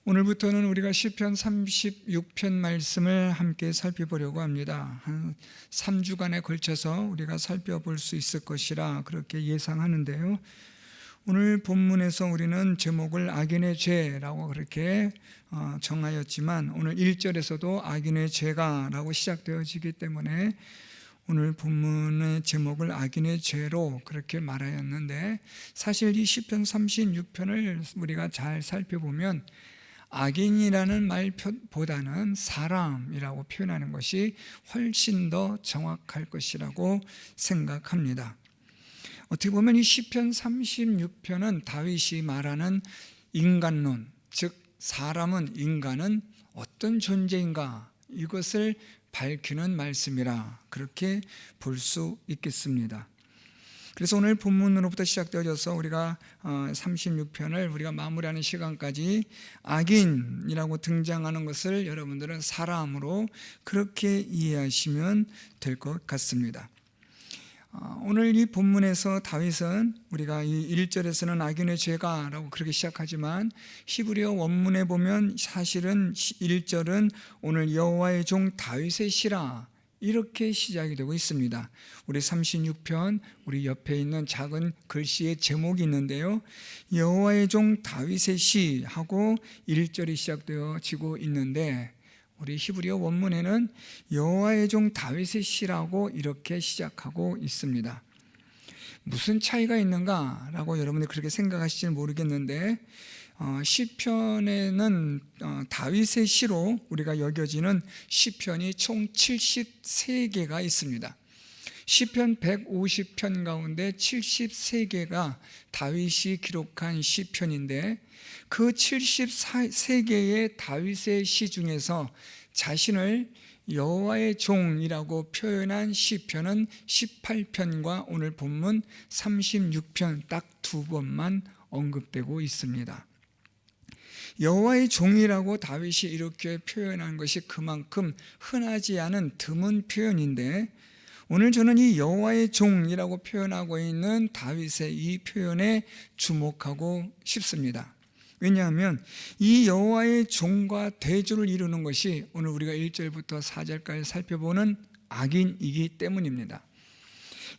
오늘부터는 우리가 시편 36편 말씀을 함께 살펴보려고 합니다. 한 3주간에 걸쳐서 우리가 살펴볼 수 있을 것이라 그렇게 예상하는데요. 오늘 본문에서 우리는 제목을 악인의 죄라고 그렇게 정하였지만 오늘 1절에서도 악인의 죄가 라고 시작되어지기 때문에 오늘 본문의 제목을 악인의 죄로 그렇게 말하였는데, 사실 이 시편 36편을 우리가 잘 살펴보면 악인이라는 말보다는 사람이라고 표현하는 것이 훨씬 더 정확할 것이라고 생각합니다. 어떻게 보면 이 시편 36편은 다윗이 말하는 인간론, 즉 사람은, 인간은 어떤 존재인가, 이것을 밝히는 말씀이라 그렇게 볼 수 있겠습니다. 그래서 오늘 본문으로부터 시작되어져서 우리가 36편을 우리가 마무리하는 시간까지 악인이라고 등장하는 것을 여러분들은 사람으로 그렇게 이해하시면 될 것 같습니다. 오늘 이 본문에서 다윗은 우리가 이 1절에서는 악인의 죄가 라고 그렇게 시작하지만 히브리어 원문에 보면 사실은 1절은 오늘 여호와의 종 다윗의 시라 이렇게 시작이 되고 있습니다. 우리 36편 우리 옆에 있는 작은 글씨의 제목이 있는데요, 여호와의 종 다윗의 시 하고 1절이 시작되어지고 있는데 우리 히브리어 원문에는 여호와의 종 다윗의 시라고 이렇게 시작하고 있습니다. 무슨 차이가 있는가 라고 여러분들이 그렇게 생각하실지는 모르겠는데, 시편에는 다윗의 시로 우리가 여겨지는 시편이 총 73개가 있습니다. 시편 150편 가운데 73개가 다윗이 기록한 시편인데, 그 73개의 다윗의 시 중에서 자신을 여호와의 종이라고 표현한 시편은 18편과 오늘 본문 36편 딱 2번만 언급되고 있습니다. 여호와의 종이라고 다윗이 이렇게 표현한 것이 그만큼 흔하지 않은 드문 표현인데, 오늘 저는 이 여호와의 종이라고 표현하고 있는 다윗의 이 표현에 주목하고 싶습니다. 왜냐하면 이 여호와의 종과 대조를 이루는 것이 오늘 우리가 1절부터 4절까지 살펴보는 악인이기 때문입니다.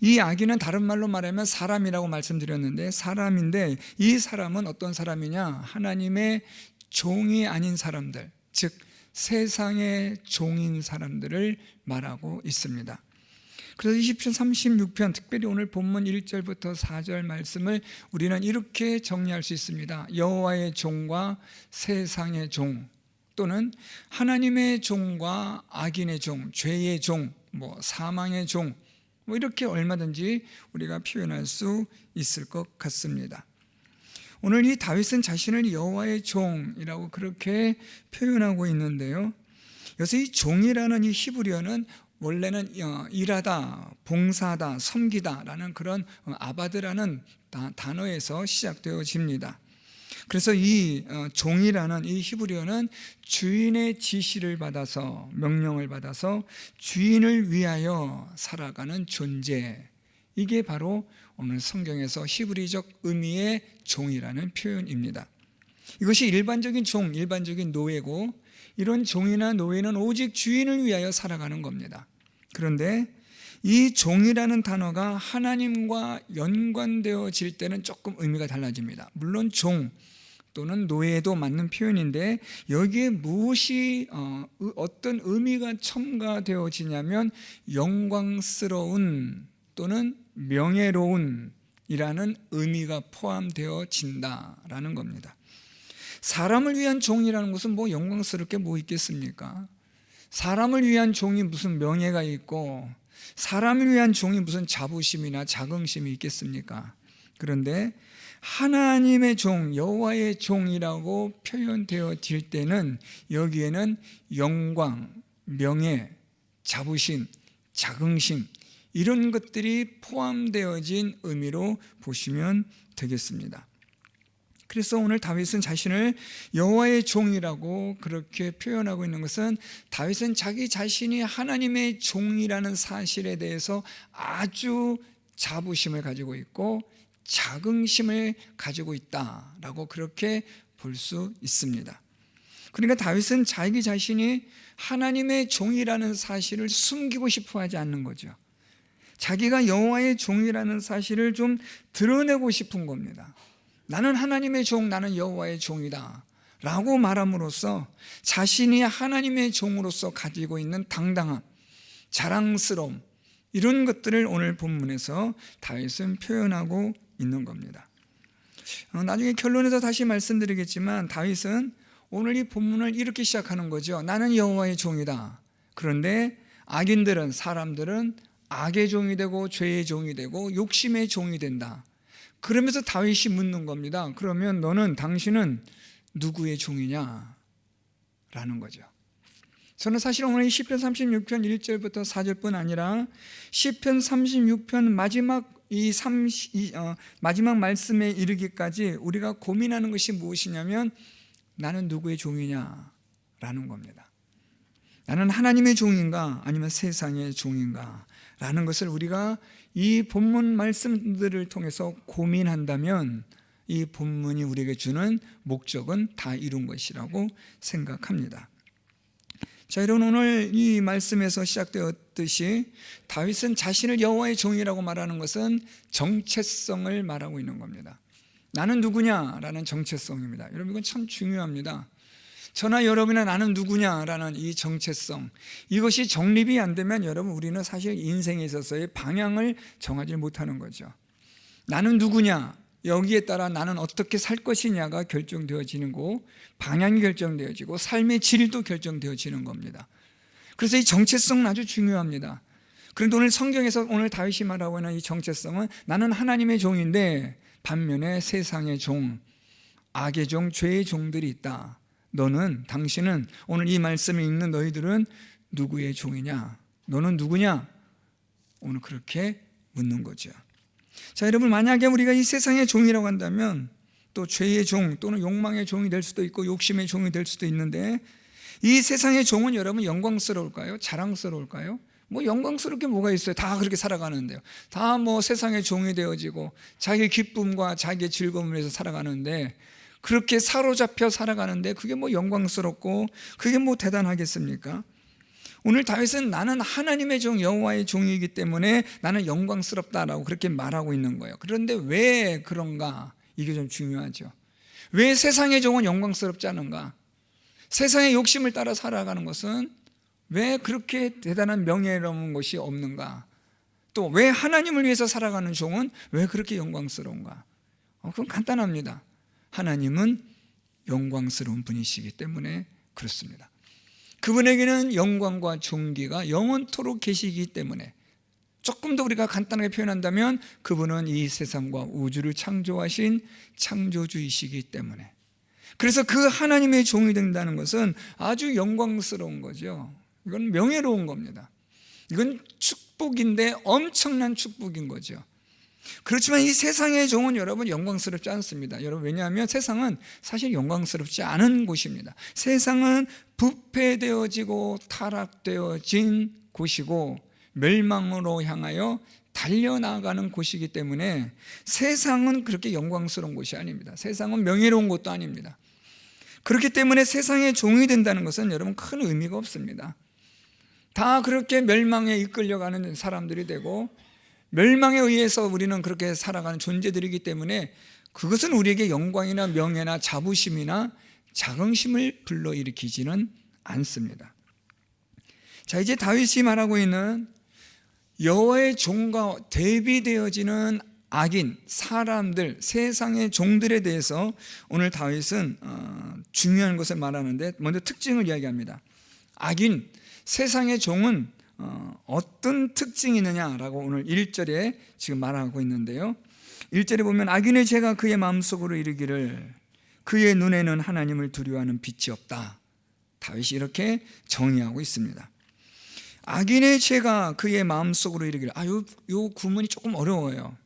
이 악인은 다른 말로 말하면 사람이라고 말씀드렸는데, 사람인데 이 사람은 어떤 사람이냐, 하나님의 종이 아닌 사람들, 즉 세상의 종인 사람들을 말하고 있습니다. 그래서 시편 36편, 특별히 오늘 본문 1절부터 4절 말씀을 우리는 이렇게 정리할 수 있습니다. 여호와의 종과 세상의 종, 또는 하나님의 종과 악인의 종, 죄의 종, 사망의 종, 이렇게 얼마든지 우리가 표현할 수 있을 것 같습니다. 오늘 이 다윗은 자신을 여호와의 종이라고 그렇게 표현하고 있는데요, 여기서 이 종이라는 이 히브리어는 원래는 일하다, 봉사하다, 섬기다 라는 그런 아바드라는 단어에서 시작되어집니다. 그래서 이 종이라는 이 히브리어는 주인의 지시를 받아서, 명령을 받아서 주인을 위하여 살아가는 존재, 이게 바로 오늘 성경에서 히브리적 의미의 종이라는 표현입니다. 이것이 일반적인 종, 일반적인 노예고, 이런 종이나 노예는 오직 주인을 위하여 살아가는 겁니다. 그런데 이 종이라는 단어가 하나님과 연관되어질 때는 조금 의미가 달라집니다. 물론 종 또는 노예도 맞는 표현인데, 여기에 무엇이 어떤 의미가 첨가되어지냐면 영광스러운 또는 명예로운 이라는 의미가 포함되어진다라는 겁니다. 사람을 위한 종이라는 것은 영광스럽게 있겠습니까? 사람을 위한 종이 무슨 명예가 있고, 사람을 위한 종이 무슨 자부심이나 자긍심이 있겠습니까? 그런데 하나님의 종, 여호와의 종이라고 표현되어질 때는 여기에는 영광, 명예, 자부심, 자긍심, 이런 것들이 포함되어진 의미로 보시면 되겠습니다. 그래서 오늘 다윗은 자신을 여호와의 종이라고 그렇게 표현하고 있는 것은, 다윗은 자기 자신이 하나님의 종이라는 사실에 대해서 아주 자부심을 가지고 있고 자긍심을 가지고 있다라고 그렇게 볼 수 있습니다. 그러니까 다윗은 자기 자신이 하나님의 종이라는 사실을 숨기고 싶어 하지 않는 거죠. 자기가 여호와의 종이라는 사실을 좀 드러내고 싶은 겁니다. 나는 하나님의 종, 나는 여호와의 종이다 라고 말함으로써 자신이 하나님의 종으로서 가지고 있는 당당함, 자랑스러움, 이런 것들을 오늘 본문에서 다윗은 표현하고 있는 겁니다. 나중에 결론에서 다시 말씀드리겠지만 다윗은 오늘 이 본문을 이렇게 시작하는 거죠. 나는 여호와의 종이다. 그런데 악인들은, 사람들은 악의 종이 되고 죄의 종이 되고 욕심의 종이 된다. 그러면서 다윗이 묻는 겁니다. 그러면 당신은 누구의 종이냐? 라는 거죠. 저는 사실 오늘 이 시편 36편 1절부터 4절뿐 아니라 시편 36편 마지막 말씀에 이르기까지 우리가 고민하는 것이 무엇이냐면 나는 누구의 종이냐? 라는 겁니다. 나는 하나님의 종인가? 아니면 세상의 종인가? 라는 것을 우리가 이 본문 말씀들을 통해서 고민한다면 이 본문이 우리에게 주는 목적은 다 이룬 것이라고 생각합니다. 자, 여러분, 오늘 이 말씀에서 시작되었듯이 다윗은 자신을 여호와의 종이라고 말하는 것은 정체성을 말하고 있는 겁니다. 나는 누구냐라는 정체성입니다. 여러분, 이건 참 중요합니다. 저나 여러분이나 나는 누구냐라는 이 정체성, 이것이 정립이 안 되면 여러분, 우리는 사실 인생에 있어서의 방향을 정하지 못하는 거죠. 나는 누구냐, 여기에 따라 나는 어떻게 살 것이냐가 결정되어지는 거고, 방향이 결정되어지고 삶의 질도 결정되어지는 겁니다. 그래서 이 정체성은 아주 중요합니다. 그런데 오늘 성경에서 오늘 다윗이 말하고 있는 이 정체성은 나는 하나님의 종인데 반면에 세상의 종, 악의 종, 죄의 종들이 있다. 당신은 오늘 이 말씀을 읽는 너희들은 누구의 종이냐? 너는 누구냐? 오늘 그렇게 묻는 거죠. 자, 여러분, 만약에 우리가 이 세상의 종이라고 한다면 또 죄의 종 또는 욕망의 종이 될 수도 있고 욕심의 종이 될 수도 있는데, 이 세상의 종은 여러분 영광스러울까요? 자랑스러울까요? 영광스러울 게 뭐가 있어요? 다 그렇게 살아가는데요. 다 세상의 종이 되어지고 자기 기쁨과 자기의 즐거움을 위해서 살아가는데, 그렇게 사로잡혀 살아가는데 그게 영광스럽고 그게 대단하겠습니까? 오늘 다윗은 나는 하나님의 종, 여호와의 종이기 때문에 나는 영광스럽다라고 그렇게 말하고 있는 거예요. 그런데 왜 그런가? 이게 좀 중요하죠. 왜 세상의 종은 영광스럽지 않은가? 세상의 욕심을 따라 살아가는 것은 왜 그렇게 대단한 명예로운 것이 없는가? 또 왜 하나님을 위해서 살아가는 종은 왜 그렇게 영광스러운가? 그건 간단합니다. 하나님은 영광스러운 분이시기 때문에 그렇습니다. 그분에게는 영광과 존귀가 영원토록 계시기 때문에, 조금 더 우리가 간단하게 표현한다면 그분은 이 세상과 우주를 창조하신 창조주이시기 때문에, 그래서 그 하나님의 종이 된다는 것은 아주 영광스러운 거죠. 이건 명예로운 겁니다. 이건 축복인데 엄청난 축복인 거죠. 그렇지만 이 세상의 종은 여러분 영광스럽지 않습니다. 여러분, 왜냐하면 세상은 사실 영광스럽지 않은 곳입니다. 세상은 부패되어지고 타락되어진 곳이고 멸망으로 향하여 달려나가는 곳이기 때문에 세상은 그렇게 영광스러운 곳이 아닙니다. 세상은 명예로운 곳도 아닙니다. 그렇기 때문에 세상의 종이 된다는 것은 여러분 큰 의미가 없습니다. 다 그렇게 멸망에 이끌려가는 사람들이 되고 멸망에 의해서 우리는 그렇게 살아가는 존재들이기 때문에 그것은 우리에게 영광이나 명예나 자부심이나 자긍심을 불러일으키지는 않습니다. 자, 이제 다윗이 말하고 있는 여호와의 종과 대비되어지는 악인, 사람들, 세상의 종들에 대해서 오늘 다윗은 중요한 것을 말하는데, 먼저 특징을 이야기합니다. 악인, 세상의 종은 어떤 특징이 있느냐라고 오늘 1절에 지금 말하고 있는데요. 1절에 보면 악인의 죄가 그의 마음속으로 이르기를 그의 눈에는 하나님을 두려워하는 빛이 없다. 다윗이 이렇게 정의하고 있습니다. 악인의 죄가 그의 마음속으로 이르기를, 요 구문이 조금 어려워요.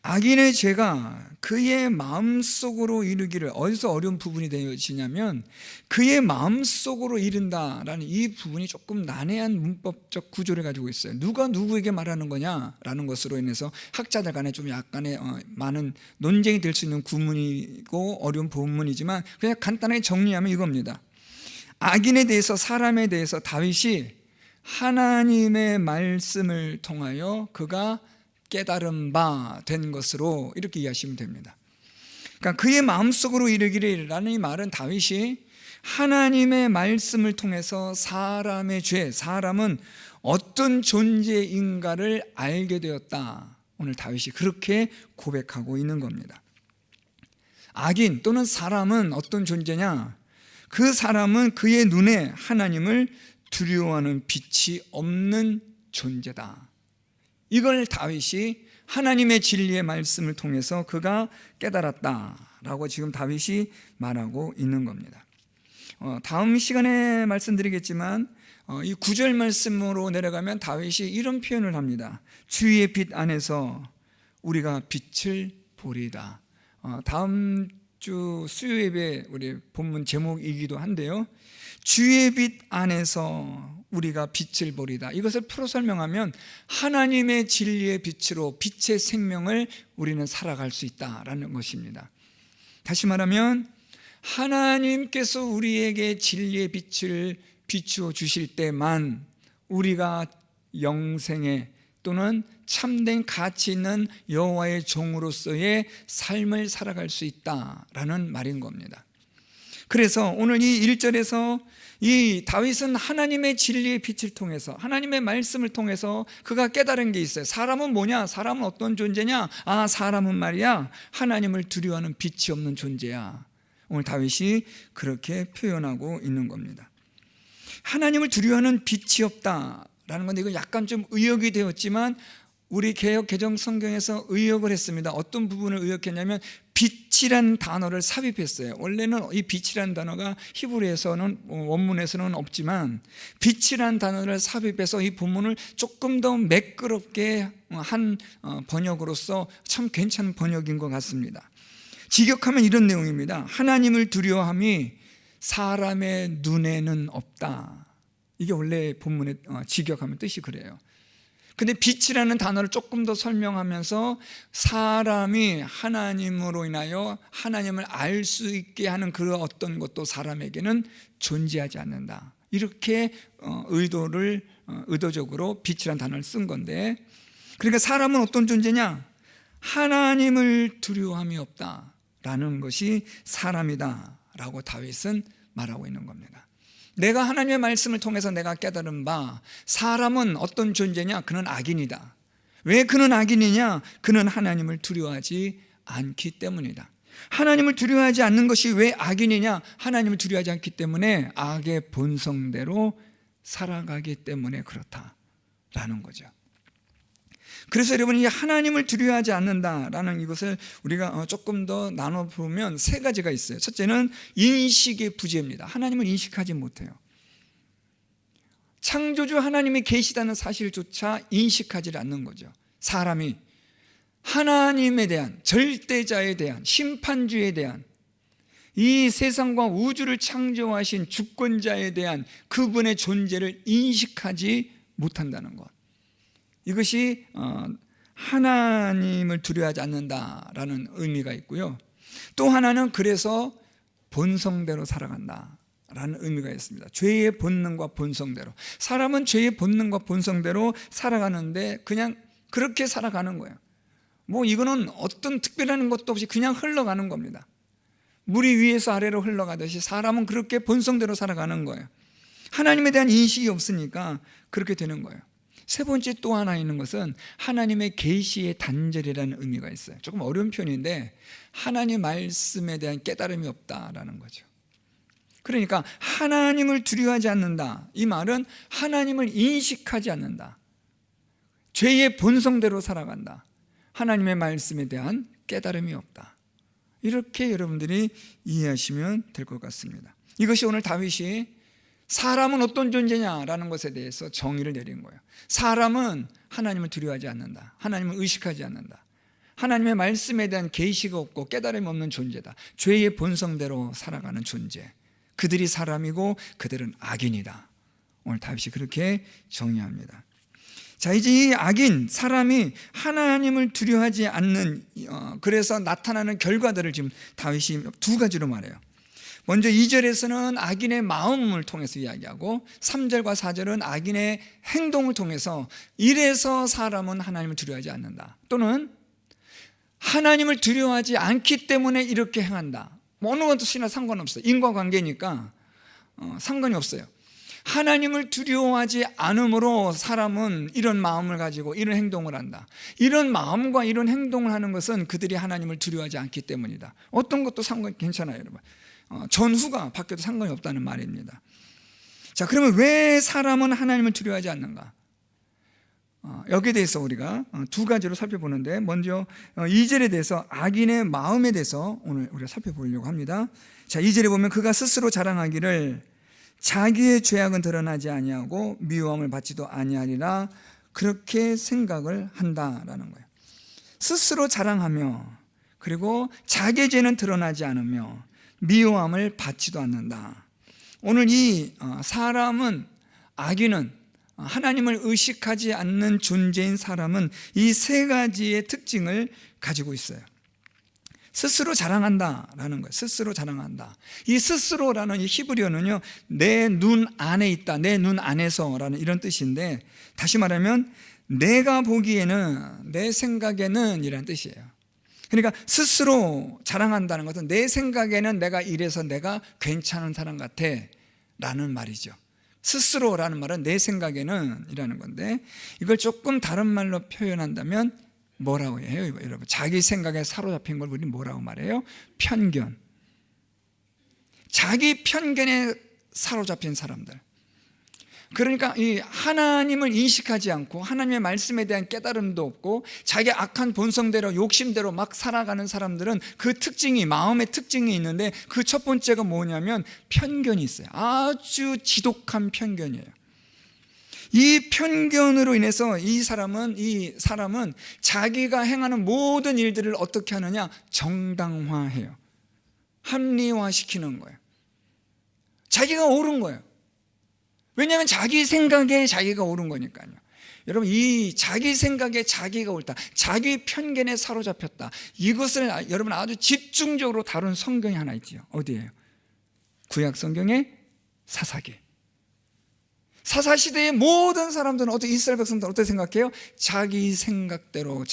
악인의 죄가 그의 마음속으로 이르기를, 어디서 어려운 부분이 되어지냐면 그의 마음속으로 이른다라는 이 부분이 조금 난해한 문법적 구조를 가지고 있어요. 누가 누구에게 말하는 거냐라는 것으로 인해서 학자들 간에 좀 약간의 많은 논쟁이 될 수 있는 구문이고 어려운 부분이지만 그냥 간단하게 정리하면 이겁니다. 악인에 대해서, 사람에 대해서 다윗이 하나님의 말씀을 통하여 그가 깨달은 바 된 것으로 이렇게 이해하시면 됩니다. 그러니까 그의 마음속으로 이르기를, 라는 이 말은 다윗이 하나님의 말씀을 통해서 사람의 죄, 사람은 어떤 존재인가를 알게 되었다. 오늘 다윗이 그렇게 고백하고 있는 겁니다. 악인 또는 사람은 어떤 존재냐? 그 사람은 그의 눈에 하나님을 두려워하는 빛이 없는 존재다. 이걸 다윗이 하나님의 진리의 말씀을 통해서 그가 깨달았다라고 지금 다윗이 말하고 있는 겁니다. 다음 시간에 말씀드리겠지만 이 9절 말씀으로 내려가면 다윗이 이런 표현을 합니다. 주의 빛 안에서 우리가 빛을 보리다. 다음 주 수요 예배 우리 본문 제목이기도 한데요, 주의 빛 안에서 우리가 빛을 보리다. 이것을 풀어 설명하면 하나님의 진리의 빛으로 빛의 생명을 우리는 살아갈 수 있다라는 것입니다. 다시 말하면 하나님께서 우리에게 진리의 빛을 비추어 주실 때만 우리가 영생의 또는 참된 가치 있는 여호와의 종으로서의 삶을 살아갈 수 있다라는 말인 겁니다. 그래서 오늘 이 1절에서 이 다윗은 하나님의 진리의 빛을 통해서, 하나님의 말씀을 통해서 그가 깨달은 게 있어요. 사람은 뭐냐? 사람은 어떤 존재냐? 사람은 말이야, 하나님을 두려워하는 빛이 없는 존재야. 오늘 다윗이 그렇게 표현하고 있는 겁니다. 하나님을 두려워하는 빛이 없다라는 건데, 이거 약간 좀 의역이 되었지만 우리 개역 개정 성경에서 의역을 했습니다. 어떤 부분을 의역했냐면 빛이란 단어를 삽입했어요. 원래는 이 빛이란 단어가 히브리에서는, 원문에서는 없지만 빛이란 단어를 삽입해서 이 본문을 조금 더 매끄럽게 한 번역으로서 참 괜찮은 번역인 것 같습니다. 직역하면 이런 내용입니다. 하나님을 두려워함이 사람의 눈에는 없다. 이게 원래 본문의 직역하면 뜻이 그래요. 근데 빛이라는 단어를 조금 더 설명하면서 사람이 하나님으로 인하여 하나님을 알 수 있게 하는 그 어떤 것도 사람에게는 존재하지 않는다. 이렇게 의도적으로 빛이라는 단어를 쓴 건데, 그러니까 사람은 어떤 존재냐? 하나님을 두려워함이 없다라는 것이 사람이다 라고 다윗은 말하고 있는 겁니다. 내가 하나님의 말씀을 통해서 내가 깨달은 바, 사람은 어떤 존재냐? 그는 악인이다. 왜 그는 악인이냐? 그는 하나님을 두려워하지 않기 때문이다. 하나님을 두려워하지 않는 것이 왜 악인이냐? 하나님을 두려워하지 않기 때문에 악의 본성대로 살아가기 때문에 그렇다라는 거죠. 그래서 여러분, 이 하나님을 두려워하지 않는다라는 이것을 우리가 조금 더 나눠보면 세 가지가 있어요. 첫째는 인식의 부재입니다. 하나님을 인식하지 못해요. 창조주 하나님이 계시다는 사실조차 인식하지 않는 거죠. 사람이 하나님에 대한, 절대자에 대한, 심판주에 대한, 이 세상과 우주를 창조하신 주권자에 대한 그분의 존재를 인식하지 못한다는 것, 이것이 하나님을 두려워하지 않는다라는 의미가 있고요. 또 하나는 그래서 본성대로 살아간다라는 의미가 있습니다. 죄의 본능과 본성대로, 사람은 죄의 본능과 본성대로 살아가는데 그냥 그렇게 살아가는 거예요. 뭐 이거는 어떤 특별한 것도 없이 그냥 흘러가는 겁니다. 물이 위에서 아래로 흘러가듯이 사람은 그렇게 본성대로 살아가는 거예요. 하나님에 대한 인식이 없으니까 그렇게 되는 거예요. 세 번째 또 하나 있는 것은 하나님의 계시의 단절이라는 의미가 있어요. 조금 어려운 표현인데 하나님 말씀에 대한 깨달음이 없다라는 거죠. 그러니까 하나님을 두려워하지 않는다, 이 말은 하나님을 인식하지 않는다, 죄의 본성대로 살아간다, 하나님의 말씀에 대한 깨달음이 없다, 이렇게 여러분들이 이해하시면 될 것 같습니다. 이것이 오늘 다윗이 사람은 어떤 존재냐라는 것에 대해서 정의를 내린 거예요. 사람은 하나님을 두려워하지 않는다, 하나님을 의식하지 않는다, 하나님의 말씀에 대한 계시가 없고 깨달음이 없는 존재다, 죄의 본성대로 살아가는 존재, 그들이 사람이고 그들은 악인이다. 오늘 다윗이 그렇게 정의합니다. 자, 이제 이 악인, 사람이 하나님을 두려워하지 않는, 그래서 나타나는 결과들을 지금 다윗이 두 가지로 말해요. 먼저 2절에서는 악인의 마음을 통해서 이야기하고 3절과 4절은 악인의 행동을 통해서 이래서 사람은 하나님을 두려워하지 않는다, 또는 하나님을 두려워하지 않기 때문에 이렇게 행한다. 뭐 어느 것이나 상관없어요. 인과관계니까 상관이 없어요. 하나님을 두려워하지 않으므로 사람은 이런 마음을 가지고 이런 행동을 한다. 이런 마음과 이런 행동을 하는 것은 그들이 하나님을 두려워하지 않기 때문이다. 어떤 것도 상관이 괜찮아요, 여러분. 전후가 바뀌어도 상관이 없다는 말입니다. 자, 그러면 왜 사람은 하나님을 두려워하지 않는가? 여기에 대해서 우리가 두 가지로 살펴보는데, 먼저 2절에 대해서 악인의 마음에 대해서 오늘 우리가 살펴보려고 합니다. 자, 2절에 보면 그가 스스로 자랑하기를 자기의 죄악은 드러나지 아니하고 미워함을 받지도 아니하리라 그렇게 생각을 한다라는 거예요. 스스로 자랑하며, 그리고 자기의 죄는 드러나지 않으며 미워함을 받지도 않는다. 오늘 이 사람은, 악인은, 하나님을 의식하지 않는 존재인 사람은 이 세 가지의 특징을 가지고 있어요. 스스로 자랑한다라는 거예요. 스스로 자랑한다. 이 스스로라는 이 히브리어는요, 내 눈 안에 있다, 내 눈 안에서라는 이런 뜻인데, 다시 말하면 내가 보기에는, 내 생각에는 이라는 뜻이에요. 그러니까 스스로 자랑한다는 것은 내 생각에는 내가 이래서 내가 괜찮은 사람 같아 라는 말이죠. 스스로라는 말은 내 생각에는 이라는 건데, 이걸 조금 다른 말로 표현한다면 뭐라고 해요, 여러분? 자기 생각에 사로잡힌 걸 우리는 뭐라고 말해요? 편견. 자기 편견에 사로잡힌 사람들. 그러니까 이 하나님을 인식하지 않고 하나님의 말씀에 대한 깨달음도 없고 자기 악한 본성대로, 욕심대로 막 살아가는 사람들은 그 특징이, 마음의 특징이 있는데, 그 첫 번째가 뭐냐면 편견이 있어요. 아주 지독한 편견이에요. 이 편견으로 인해서 이 사람은 자기가 행하는 모든 일들을 어떻게 하느냐? 정당화해요. 합리화시키는 거예요. 자기가 옳은 거예요. 왜냐하면 자기 생각에 자기가 옳은 거니까요. 여러분, 이 자기 생각에 자기가 옳다, 자기 편견에 사로잡혔다, 이것을 여러분 아주 집중적으로 다룬 성경이 하나 있지요. 어디예요? 구약 성경의 사사기. 사사시대의 모든 사람들은, 이스라엘 백성들은 어떻게 생각해요? 자기 생각대로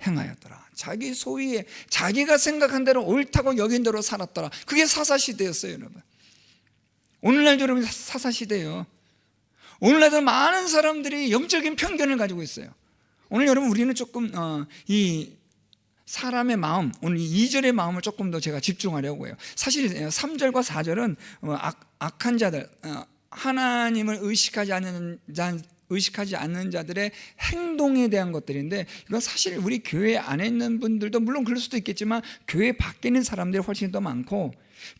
행하였더라. 자기 소위에 자기가 생각한 대로 옳다고 여긴 대로 살았더라. 그게 사사시대였어요, 여러분. 오늘날도 여러분 사사시대예요. 오늘날도 많은 사람들이 영적인 편견을 가지고 있어요. 오늘 여러분 우리는 조금 이 사람의 마음, 오늘 이 2절의 마음을 조금 더 제가 집중하려고 해요. 사실 3절과 4절은 악한 자들, 하나님을 의식하지 않는 자들의 행동에 대한 것들인데, 이건 사실 우리 교회 안에 있는 분들도 물론 그럴 수도 있겠지만 교회 밖에 있는 사람들이 훨씬 더 많고,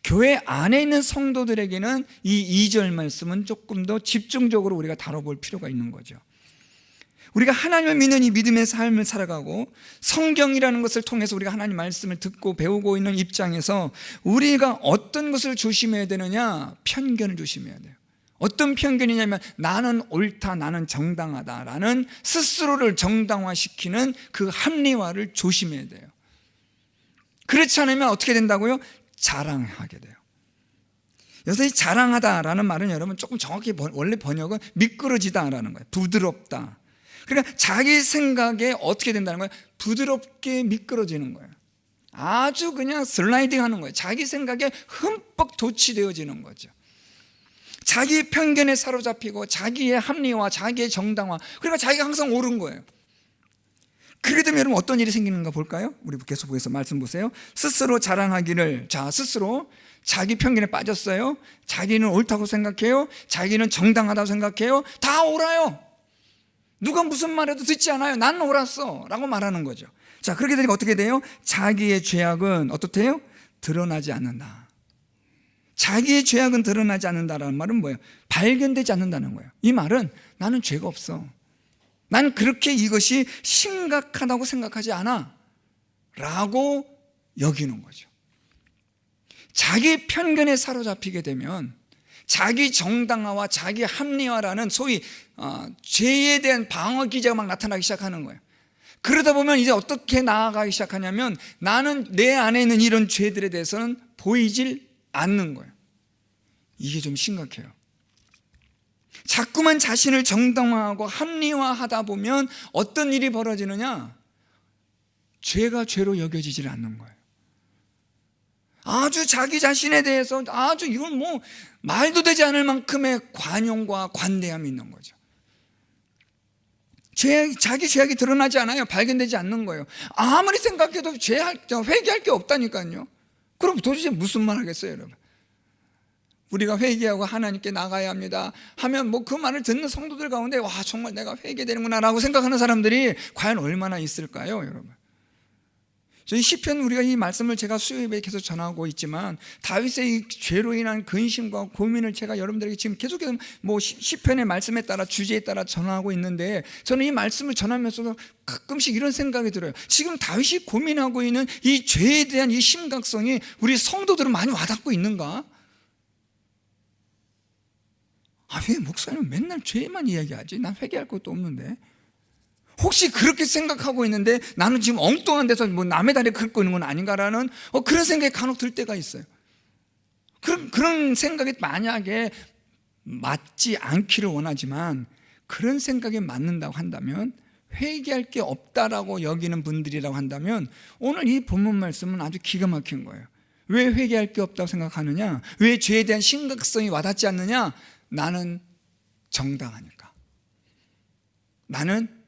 교회 안에 있는 성도들에게는 이 2절 말씀은 조금 더 집중적으로 우리가 다뤄볼 필요가 있는 거죠. 우리가 하나님을 믿는 이 믿음의 삶을 살아가고 성경이라는 것을 통해서 우리가 하나님 말씀을 듣고 배우고 있는 입장에서 우리가 어떤 것을 조심해야 되느냐? 편견을 조심해야 돼요. 어떤 편견이냐면 나는 옳다, 나는 정당하다라는 스스로를 정당화시키는 그 합리화를 조심해야 돼요. 그렇지 않으면 어떻게 된다고요? 자랑하게 돼요. 여기서 이 자랑하다라는 말은 여러분 조금 정확히 원래 번역은 미끄러지다라는 거예요. 부드럽다. 그러니까 자기 생각에 어떻게 된다는 거예요? 부드럽게 미끄러지는 거예요. 아주 그냥 슬라이딩 하는 거예요. 자기 생각에 흠뻑 도취되어지는 거죠. 자기 편견에 사로잡히고 자기의 합리화, 자기의 정당화, 그러니까 자기가 항상 옳은 거예요. 그렇게 되면 여러분 어떤 일이 생기는가 볼까요? 우리 계속 보겠습니다. 말씀 보세요. 스스로 자랑하기를, 스스로 자기 편견에 빠졌어요. 자기는 옳다고 생각해요. 자기는 정당하다고 생각해요. 다 옳아요. 누가 무슨 말해도 듣지 않아요. 난 옳았어 라고 말하는 거죠. 자, 그렇게 되니까 어떻게 돼요? 자기의 죄악은 어떻대요? 드러나지 않는다. 자기의 죄악은 드러나지 않는다라는 말은 뭐예요? 발견되지 않는다는 거예요. 이 말은 나는 죄가 없어, 난 그렇게 이것이 심각하다고 생각하지 않아 라고 여기는 거죠. 자기 편견에 사로잡히게 되면 자기 정당화와 자기 합리화라는 소위 죄에 대한 방어 기제가 막 나타나기 시작하는 거예요. 그러다 보면 이제 어떻게 나아가기 시작하냐면 나는 내 안에 있는 이런 죄들에 대해서는 보이질 않는 거예요. 이게 좀 심각해요. 자꾸만 자신을 정당화하고 합리화하다 보면 어떤 일이 벌어지느냐? 죄가 죄로 여겨지질 않는 거예요. 아주 자기 자신에 대해서 아주 이건 뭐 말도 되지 않을 만큼의 관용과 관대함이 있는 거죠. 자기 죄악이 드러나지 않아요. 발견되지 않는 거예요. 아무리 생각해도 회개할 게 없다니까요. 그럼 도대체 무슨 말 하겠어요, 여러분? 우리가 회개하고 하나님께 나가야 합니다 하면 뭐 그 말을 듣는 성도들 가운데 와 정말 내가 회개되는구나 라고 생각하는 사람들이 과연 얼마나 있을까요, 여러분? 저희 시편, 우리가 이 말씀을 제가 수요일에 계속 전하고 있지만 다윗의 이 죄로 인한 근심과 고민을 제가 여러분들에게 지금 계속해서 뭐 시편의 말씀에 따라 주제에 따라 전하고 있는데, 저는 이 말씀을 전하면서도 가끔씩 이런 생각이 들어요. 지금 다윗이 고민하고 있는 이 죄에 대한 이 심각성이 우리 성도들은 많이 와닿고 있는가? 왜 목사님 맨날 죄만 이야기하지? 난 회개할 것도 없는데. 혹시 그렇게 생각하고 있는데 나는 지금 엉뚱한 데서 뭐 남의 다리에 긁고 있는 건 아닌가라는 그런 생각이 간혹 들 때가 있어요. 그런 생각이 만약에 맞지 않기를 원하지만, 그런 생각이 맞는다고 한다면, 회개할 게 없다라고 여기는 분들이라고 한다면 오늘 이 본문 말씀은 아주 기가 막힌 거예요. 왜 회개할 게 없다고 생각하느냐? 왜 죄에 대한 심각성이 와닿지 않느냐? 나는 정당하니까. 나는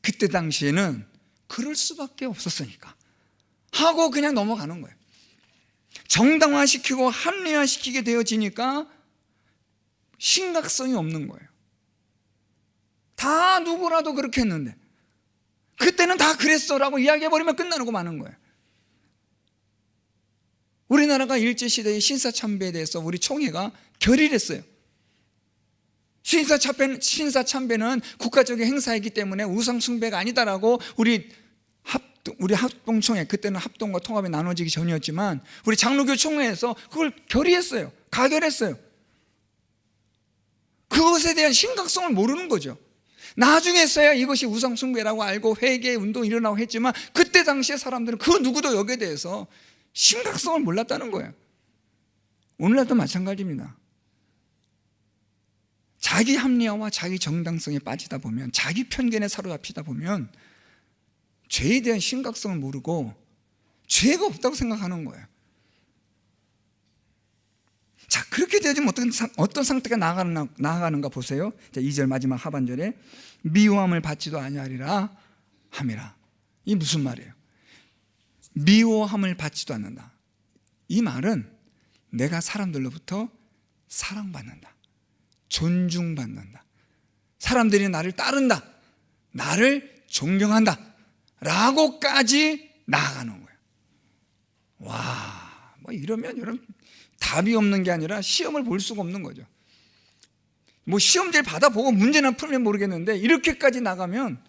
그때 당시에는 그럴 수밖에 없었으니까 하고 그냥 넘어가는 거예요. 정당화시키고 합리화시키게 되어지니까 심각성이 없는 거예요. 다 누구라도 그렇게 했는데 그때는 다 그랬어라고 이야기해버리면 끝나는 거 많은 거예요. 우리나라가 일제시대의 신사참배에 대해서 우리 총회가 결의했어요. 신사참배는 국가적인 행사이기 때문에 우상숭배가 아니다라고 우리 합동총회, 그때는 합동과 통합이 나눠지기 전이었지만 우리 장로교 총회에서 그걸 결의했어요. 가결했어요. 그것에 대한 심각성을 모르는 거죠. 나중에서야 이것이 우상숭배라고 알고 회개 운동이 일어나고 했지만 그때 당시에 사람들은 그 누구도 여기에 대해서 심각성을 몰랐다는 거예요. 오늘날도 마찬가지입니다. 자기 합리화와 자기 정당성에 빠지다 보면, 자기 편견에 사로잡히다 보면 죄에 대한 심각성을 모르고 죄가 없다고 생각하는 거예요. 자, 그렇게 되어지면 어떤 상태가 나아가는가 보세요. 자, 2절 마지막 하반절에 미워함을 받지도 아니하리라 함이라. 이 무슨 말이에요? 미워함을 받지도 않는다. 이 말은 내가 사람들로부터 사랑받는다, 존중받는다, 사람들이 나를 따른다, 나를 존경한다 라고까지 나아가는 거예요. 와, 뭐 이러면 여러분 답이 없는 게 아니라 시험을 볼 수가 없는 거죠. 뭐 시험지를 받아보고 문제나 풀면 모르겠는데 이렇게까지 나가면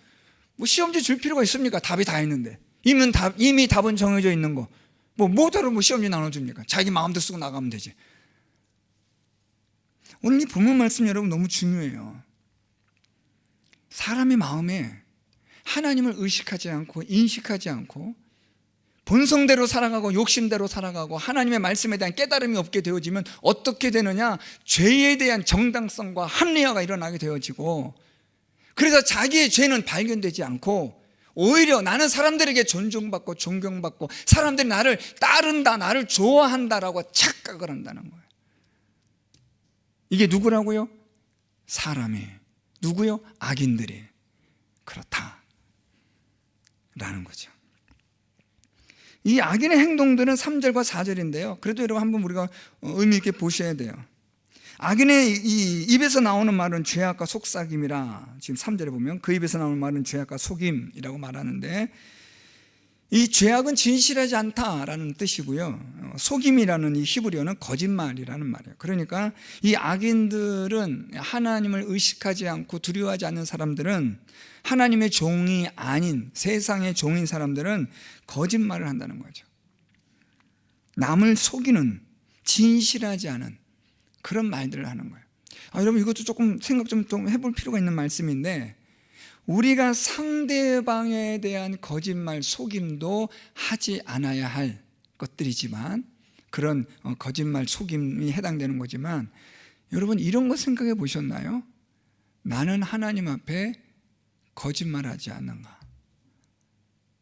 뭐 시험지 줄 필요가 있습니까? 답이 다 있는데. 이미 답은 정해져 있는 거 뭐다로 뭐 시험지 나눠줍니까? 자기 마음대로 쓰고 나가면 되지. 오늘 이 본문 말씀 여러분 너무 중요해요. 사람의 마음에 하나님을 의식하지 않고 인식하지 않고 본성대로 살아가고 욕심대로 살아가고 하나님의 말씀에 대한 깨달음이 없게 되어지면 어떻게 되느냐? 죄에 대한 정당성과 합리화가 일어나게 되어지고, 그래서 자기의 죄는 발견되지 않고 오히려 나는 사람들에게 존중받고 존경받고 사람들이 나를 따른다, 나를 좋아한다라고 착각을 한다는 거예요. 이게 누구라고요? 사람이. 누구요? 악인들이. 그렇다 라는 거죠. 이 악인의 행동들은 3절과 4절인데요 그래도 여러분 한번 우리가 의미 있게 보셔야 돼요. 악인의 이 입에서 나오는 말은 죄악과 속삭임이라, 지금 3절에 보면 그 입에서 나오는 말은 죄악과 속임이라고 말하는데, 이 죄악은 진실하지 않다라는 뜻이고요, 속임이라는 이 히브리어는 거짓말이라는 말이에요. 그러니까 이 악인들은, 하나님을 의식하지 않고 두려워하지 않는 사람들은, 하나님의 종이 아닌 세상의 종인 사람들은 거짓말을 한다는 거죠. 남을 속이는, 진실하지 않은 그런 말들을 하는 거예요. 여러분 이것도 조금 생각 좀 해볼 필요가 있는 말씀인데, 우리가 상대방에 대한 거짓말, 속임도 하지 않아야 할 것들이지만, 그런 거짓말, 속임이 해당되는 거지만, 여러분 이런 거 생각해 보셨나요? 나는 하나님 앞에 거짓말하지 않는가?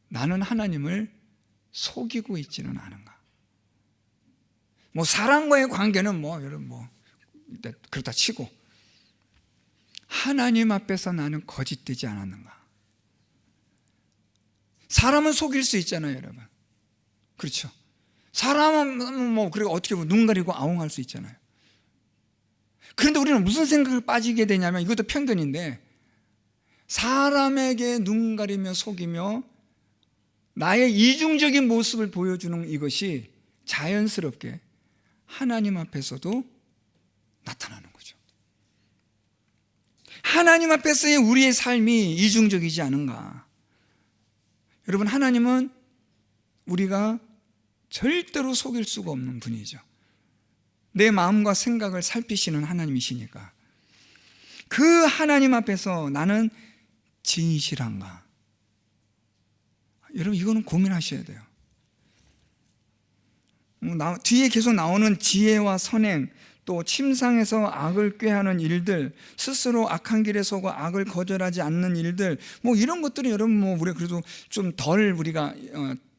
나는 하나님을 속이고 있지는 않은가? 뭐 사람과의 관계는 여러분 그렇다 치고, 하나님 앞에서 나는 거짓되지 않았는가? 사람은 속일 수 있잖아요, 여러분. 그렇죠? 사람은 그리고 어떻게 보면 눈 가리고 아웅할 수 있잖아요. 그런데 우리는 무슨 생각을 빠지게 되냐면, 이것도 편견인데, 사람에게 눈 가리며 속이며 나의 이중적인 모습을 보여주는 이것이 자연스럽게 하나님 앞에서도 나타나는 거죠. 하나님 앞에서의 우리의 삶이 이중적이지 않은가? 여러분, 하나님은 우리가 절대로 속일 수가 없는 분이죠. 내 마음과 생각을 살피시는 하나님이시니까. 그 하나님 앞에서 나는 진실한가? 여러분, 이거는 고민하셔야 돼요. 뒤에 계속 나오는 지혜와 선행, 또 침상에서 악을 꾀하는 일들, 스스로 악한 길에 서고 악을 거절하지 않는 일들, 이런 것들은 여러분 우리가 그래도 좀 덜 우리가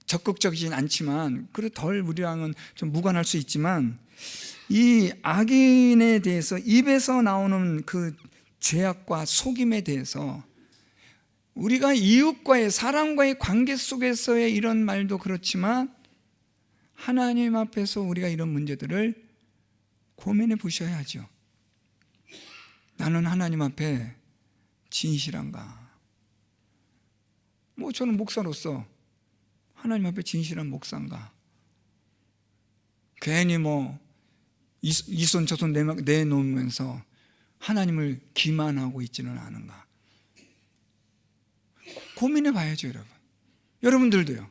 적극적이진 않지만, 그래도 덜 우리랑은 좀 무관할 수 있지만, 이 악인에 대해서 입에서 나오는 그 죄악과 속임에 대해서 우리가 이웃과의, 사람과의 관계 속에서의 이런 말도 그렇지만, 하나님 앞에서 우리가 이런 문제들을 고민해 보셔야 하죠. 나는 하나님 앞에 진실한가? 저는 목사로서 하나님 앞에 진실한 목사인가? 괜히 이손 저손 내놓으면서 하나님을 기만하고 있지는 않은가? 고민해 봐야죠, 여러분. 여러분들도요.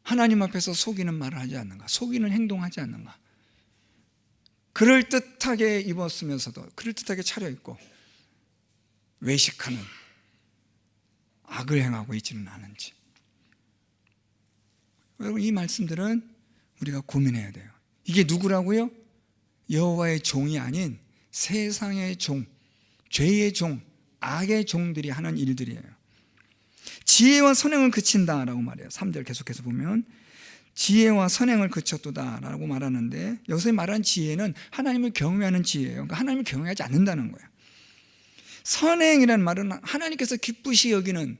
하나님 앞에서 속이는 말을 하지 않는가? 속이는 행동하지 않는가? 그럴듯하게 입었으면서도 그럴듯하게 차려입고 외식하는, 악을 행하고 있지는 않은지. 여러분, 이 말씀들은 우리가 고민해야 돼요. 이게 누구라고요? 여호와의 종이 아닌 세상의 종, 죄의 종, 악의 종들이 하는 일들이에요. 지혜와 선행을 그친다라고 말해요. 3절 계속해서 보면 지혜와 선행을 그쳤도다 라고 말하는데, 여기서 말하는 지혜는 하나님을 경외하는 지혜예요. 그러니까 하나님을 경외하지 않는다는 거예요. 선행이라는 말은 하나님께서 기쁘시 여기는,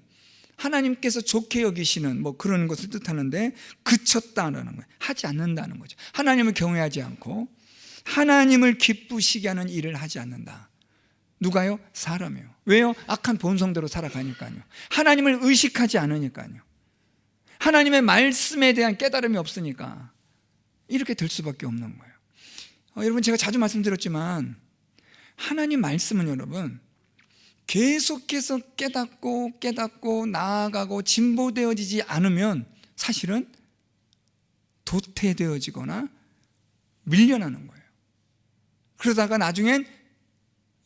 하나님께서 좋게 여기시는 그런 것을 뜻하는데, 그쳤다라는 거예요. 하지 않는다는 거죠. 하나님을 경외하지 않고 하나님을 기쁘시게 하는 일을 하지 않는다. 누가요? 사람이요. 왜요? 악한 본성대로 살아가니까요. 하나님을 의식하지 않으니까요. 하나님의 말씀에 대한 깨달음이 없으니까 이렇게 될 수밖에 없는 거예요. 여러분, 제가 자주 말씀드렸지만, 하나님 말씀은 여러분 계속해서 깨닫고 나아가고 진보되어지지 않으면 사실은 도태되어지거나 밀려나는 거예요. 그러다가 나중엔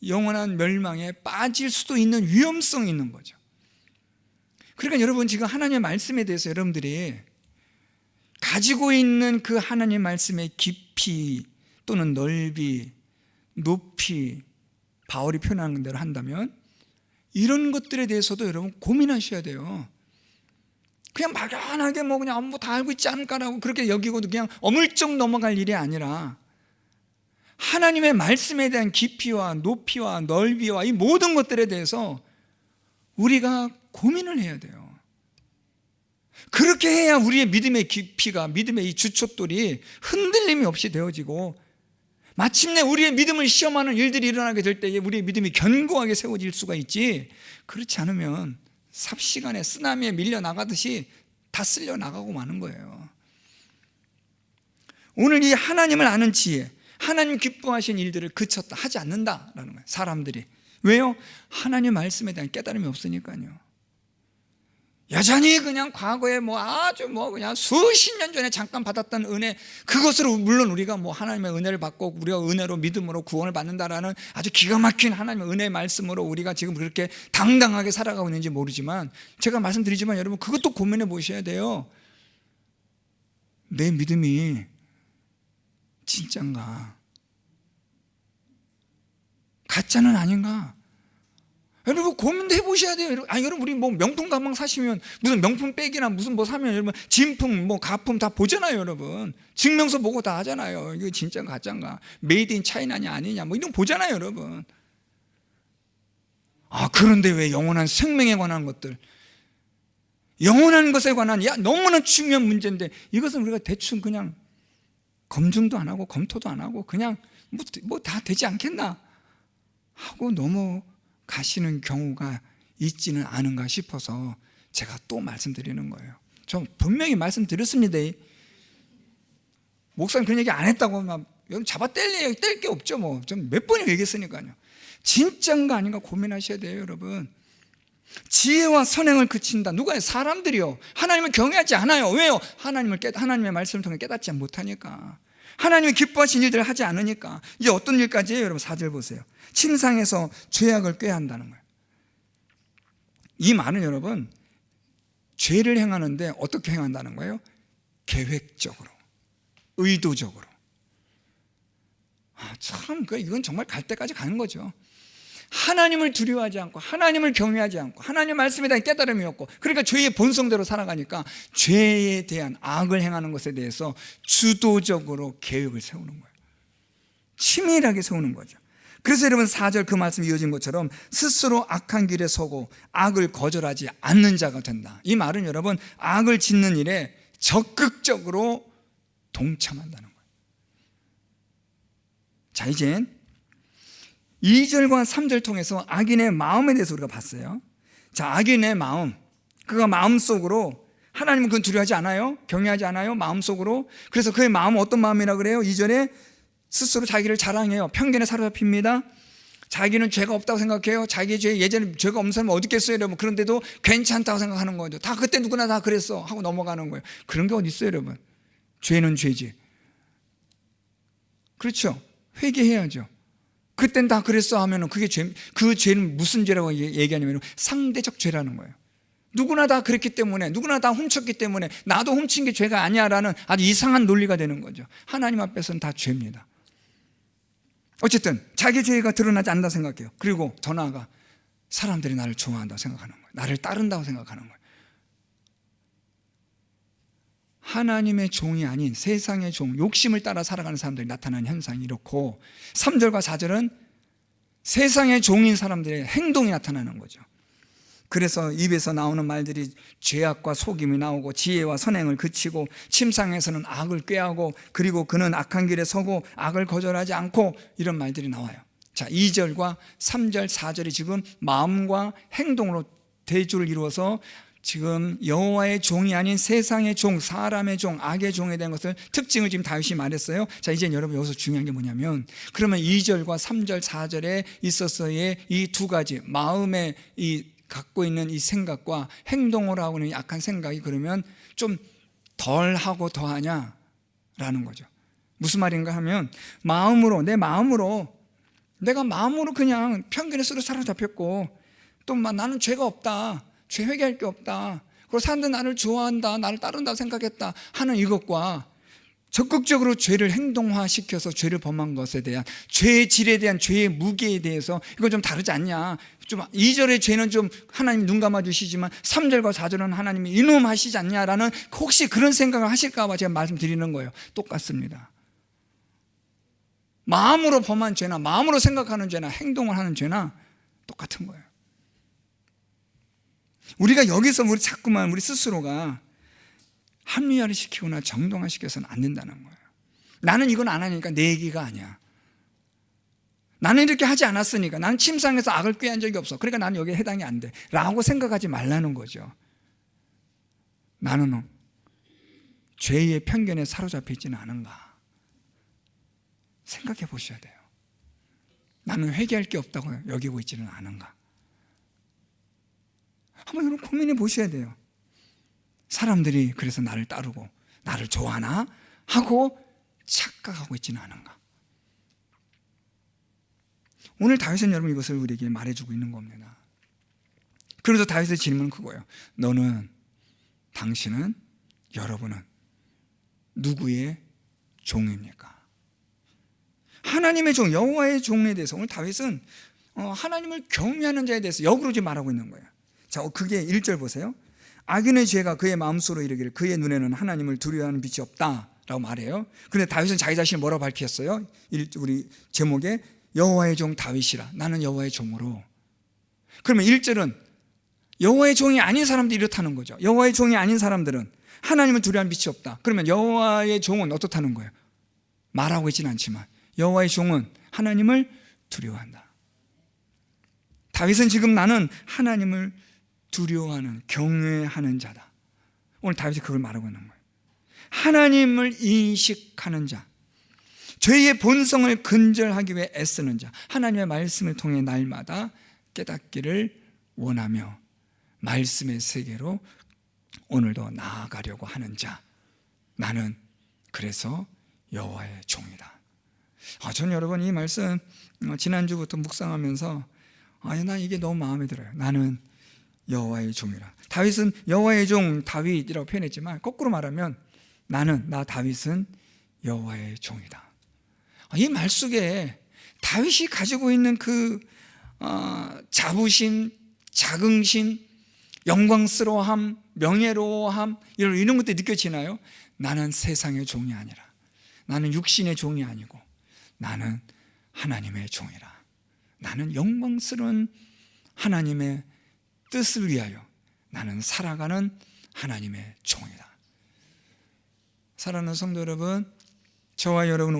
영원한 멸망에 빠질 수도 있는 위험성이 있는 거죠. 그러니까 여러분, 지금 하나님의 말씀에 대해서 여러분들이 가지고 있는 그 하나님 말씀의 깊이 또는 넓이, 높이, 바울이 표현하는 대로 한다면 이런 것들에 대해서도 여러분 고민하셔야 돼요. 그냥 막연하게 그냥 다 알고 있지 않을까라고 그렇게 여기고도 그냥 어물쩍 넘어갈 일이 아니라, 하나님의 말씀에 대한 깊이와 높이와 넓이와 이 모든 것들에 대해서 우리가 고민을 해야 돼요. 그렇게 해야 우리의 믿음의 깊이가, 믿음의 이 주춧돌이 흔들림이 없이 되어지고, 마침내 우리의 믿음을 시험하는 일들이 일어나게 될 때에 우리의 믿음이 견고하게 세워질 수가 있지, 그렇지 않으면 삽시간에 쓰나미에 밀려나가듯이 다 쓸려 나가고 마는 거예요. 오늘 이 하나님을 아는 지혜, 하나님 기뻐하신 일들을 그쳤다, 하지 않는다라는 거예요. 사람들이. 왜요? 하나님 말씀에 대한 깨달음이 없으니까요. 여전히 그냥 과거에 뭐 아주 뭐 그냥 수십 년 전에 잠깐 받았던 은혜, 그것으로 물론 우리가 뭐 하나님의 은혜를 받고 우리가 은혜로 믿음으로 구원을 받는다라는 아주 기가 막힌 하나님의 은혜의 말씀으로 우리가 지금 그렇게 당당하게 살아가고 있는지 모르지만, 제가 말씀드리지만 여러분 그것도 고민해 보셔야 돼요. 내 믿음이 진짠가? 가짜는 아닌가? 여러분 고민도 해보셔야 돼요. 여러분 우리 뭐 명품 가방 사시면 무슨 명품 백이나 무슨 뭐 사면 여러분 진품 뭐 가품 다 보잖아요. 여러분 증명서 보고 다 하잖아요. 이거 진짜인가 가짜인가, 메이드 인 차이나냐 아니냐 뭐 이런 거 보잖아요. 여러분 그런데 왜 영원한 생명에 관한 것들, 영원한 것에 관한 너무나 중요한 문제인데 이것은 우리가 대충 그냥 검증도 안 하고 검토도 안 하고 그냥 뭐 다 되지 않겠나 하고 넘어가시는 경우가 있지는 않은가 싶어서 제가 또 말씀드리는 거예요. 저 분명히 말씀드렸습니다. 목사님 그런 얘기 안 했다고 막 잡아 뗄 게 없죠. 뭐 좀 몇 번이나 얘기했으니까요. 진짜인가 아닌가 고민하셔야 돼요. 여러분 지혜와 선행을 그친다. 누가요? 사람들이요. 하나님을 경외하지 않아요. 왜요? 하나님의 말씀을 통해 깨닫지 못하니까, 하나님이 기뻐하신 일들을 하지 않으니까. 이제 어떤 일까지예요? 여러분 4절 보세요. 침상에서 죄악을 꾀한다는 거예요. 이 말은 여러분 죄를 행하는데 어떻게 행한다는 거예요? 계획적으로, 의도적으로. 참 이건 정말 갈 때까지 가는 거죠. 하나님을 두려워하지 않고 하나님을 경외하지 않고 하나님의 말씀에 대한 깨달음이 없고, 그러니까 죄의 본성대로 살아가니까 죄에 대한 악을 행하는 것에 대해서 주도적으로 계획을 세우는 거예요. 치밀하게 세우는 거죠. 그래서 여러분 4절 그 말씀이 이어진 것처럼 스스로 악한 길에 서고 악을 거절하지 않는 자가 된다. 이 말은 여러분 악을 짓는 일에 적극적으로 동참한다는 거예요. 자, 이젠 2절과 3절 통해서 악인의 마음에 대해서 우리가 봤어요. 자, 악인의 마음, 그가 마음속으로 하나님은 그건 두려워하지 않아요? 경외하지 않아요? 마음속으로. 그래서 그의 마음은 어떤 마음이라 그래요? 2절에 스스로 자기를 자랑해요. 편견에 사로잡힙니다. 자기는 죄가 없다고 생각해요. 자기 예전에 죄가 없는 사람은 어디 있겠어요? 여러분. 그런데도 괜찮다고 생각하는 거죠. 다 그때 누구나 다 그랬어 하고 넘어가는 거예요. 그런 게 어디 있어요? 여러분 죄는 죄지. 그렇죠? 회개해야죠. 그땐 다 그랬어 하면은 그게 그 죄는 무슨 죄라고 얘기하냐면 상대적 죄라는 거예요. 누구나 다 그랬기 때문에, 누구나 다 훔쳤기 때문에 나도 훔친 게 죄가 아니야라는 아주 이상한 논리가 되는 거죠. 하나님 앞에서는 다 죄입니다. 어쨌든 자기 죄가 드러나지 않는다 생각해요. 그리고 더 나아가 사람들이 나를 좋아한다고 생각하는 거예요. 나를 따른다고 생각하는 거예요. 하나님의 종이 아닌 세상의 종, 욕심을 따라 살아가는 사람들이 나타나는 현상이 이렇고, 3절과 4절은 세상의 종인 사람들의 행동이 나타나는 거죠. 그래서 입에서 나오는 말들이 죄악과 속임이 나오고 지혜와 선행을 그치고, 침상에서는 악을 꾀하고, 그리고 그는 악한 길에 서고 악을 거절하지 않고, 이런 말들이 나와요. 자, 2절과 3절, 4절이 지금 마음과 행동으로 대조를 이루어서 지금 여호와의 종이 아닌 세상의 종, 사람의 종, 악의 종에 대한 것을 특징을 지금 다윗이 말했어요. 자, 이제 여러분 여기서 중요한 게 뭐냐면, 그러면 2절과 3절, 4절에 있어서의 이 두 가지 마음에 갖고 있는 이 생각과 행동으로 하고 있는 약한 생각이 그러면 좀 덜하고 더하냐라는 거죠. 무슨 말인가 하면, 내가 마음으로 그냥 편견에 스스로 사로잡혔고, 또 나는 죄가 없다, 죄 회개할 게 없다, 그리고 사람들 나를 좋아한다, 나를 따른다고 생각했다 하는 이것과 적극적으로 죄를 행동화시켜서 죄를 범한 것에 대한 죄의 질에 대한 죄의 무게에 대해서 이건 좀 다르지 않냐. 좀 2절의 죄는 좀 하나님 눈 감아 주시지만 3절과 4절은 하나님이 이놈 하시지 않냐라는, 혹시 그런 생각을 하실까 봐 제가 말씀드리는 거예요. 똑같습니다. 마음으로 범한 죄나 마음으로 생각하는 죄나 행동을 하는 죄나 똑같은 거예요. 우리가 여기서 자꾸만 우리 스스로가 합리화를 시키거나 정당화시켜서는 안 된다는 거예요. 나는 이건 안 하니까 내 얘기가 아니야. 나는 이렇게 하지 않았으니까, 나는 침상에서 악을 꾀한 적이 없어, 그러니까 나는 여기에 해당이 안 돼 라고 생각하지 말라는 거죠. 나는 죄의 편견에 사로잡혀 있지는 않은가 생각해 보셔야 돼요. 나는 회개할 게 없다고 여기고 있지는 않은가 한번 여러분 고민해 보셔야 돼요. 사람들이 그래서 나를 따르고 나를 좋아하나 하고 착각하고 있지는 않은가. 오늘 다윗은 여러분 이것을 우리에게 말해주고 있는 겁니다. 그래서 다윗의 질문은 그거예요. 너는, 당신은, 여러분은 누구의 종입니까? 하나님의 종, 여호와의 종에 대해서 오늘 다윗은 하나님을 경외하는 자에 대해서 역으로 지금 말하고 있는 거예요. 자, 그게 1절 보세요. 악인의 죄가 그의 마음속으로 이르기를 그의 눈에는 하나님을 두려워하는 빛이 없다 라고 말해요. 그런데 다윗은 자기 자신을 뭐라고 밝혔어요? 우리 제목에 여호와의 종 다윗이라, 나는 여호와의 종으로. 그러면 1절은 여호와의 종이 아닌 사람들이 이렇다는 거죠. 여호와의 종이 아닌 사람들은 하나님을 두려워하는 빛이 없다. 그러면 여호와의 종은 어떻다는 거예요? 말하고 있지는 않지만 여호와의 종은 하나님을 두려워한다. 다윗은 지금 나는 하나님을 두려워하는, 경외하는 자다. 오늘 다윗이 그걸 말하고 있는 거예요. 하나님을 인식하는 자, 죄의 본성을 근절하기 위해 애쓰는 자, 하나님의 말씀을 통해 날마다 깨닫기를 원하며 말씀의 세계로 오늘도 나아가려고 하는 자, 나는 그래서 여호와의 종이다. 저는 여러분 이 말씀 지난주부터 묵상하면서 난 이게 너무 마음에 들어요. 나는 여호와의 종이라. 다윗은 여호와의 종 다윗이라고 표현했지만 거꾸로 말하면 나 다윗은 여호와의 종이다. 이 말 속에 다윗이 가지고 있는 그 자부심, 자긍심, 영광스러워함, 명예로워함 이런 것들이 느껴지나요? 나는 세상의 종이 아니라, 나는 육신의 종이 아니고 나는 하나님의 종이라. 나는 영광스러운 하나님의 뜻을 위하여 나는 살아가는 하나님의 종이다. 사랑하는 성도 여러분, 저와 여러분,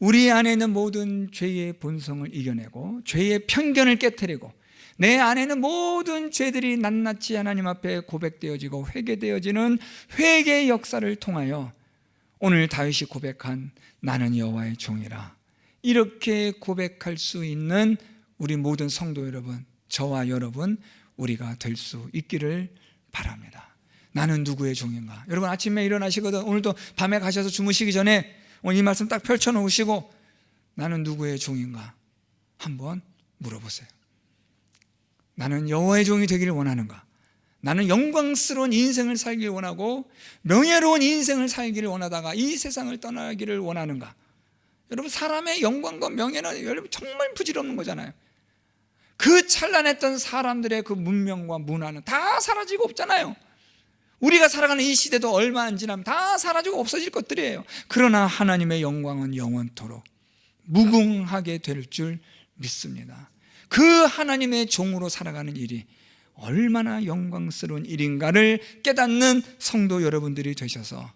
우리 안에 있는 모든 죄의 본성을 이겨내고 죄의 편견을 깨트리고 내 안에 있는 모든 죄들이 낱낱이 하나님 앞에 고백되어지고 회개되어지는 회개의 역사를 통하여 오늘 다윗이 고백한 나는 여호와의 종이라, 이렇게 고백할 수 있는 우리 모든 성도 여러분, 저와 여러분, 우리가 될 수 있기를 바랍니다. 나는 누구의 종인가? 여러분 아침에 일어나시거든, 오늘도 밤에 가셔서 주무시기 전에 오늘 이 말씀 딱 펼쳐놓으시고 나는 누구의 종인가? 한번 물어보세요. 나는 여호와의 종이 되기를 원하는가? 나는 영광스러운 인생을 살기를 원하고 명예로운 인생을 살기를 원하다가 이 세상을 떠나기를 원하는가? 여러분 사람의 영광과 명예는 여러분 정말 부질없는 거잖아요. 그 찬란했던 사람들의 그 문명과 문화는 다 사라지고 없잖아요. 우리가 살아가는 이 시대도 얼마 안 지나면 다 사라지고 없어질 것들이에요. 그러나 하나님의 영광은 영원토록 무궁하게 될 줄 믿습니다. 그 하나님의 종으로 살아가는 일이 얼마나 영광스러운 일인가를 깨닫는 성도 여러분들이 되셔서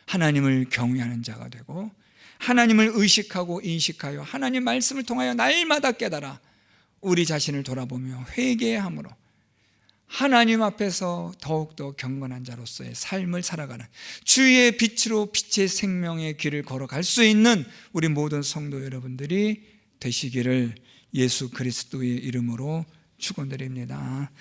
하나님을 경외하는 자가 되고 하나님을 의식하고 인식하여 하나님 말씀을 통하여 날마다 깨달아 우리 자신을 돌아보며 회개함으로 하나님 앞에서 더욱더 경건한 자로서의 삶을 살아가는 주의 빛으로 빛의 생명의 길을 걸어갈 수 있는 우리 모든 성도 여러분들이 되시기를 예수 그리스도의 이름으로 축원드립니다.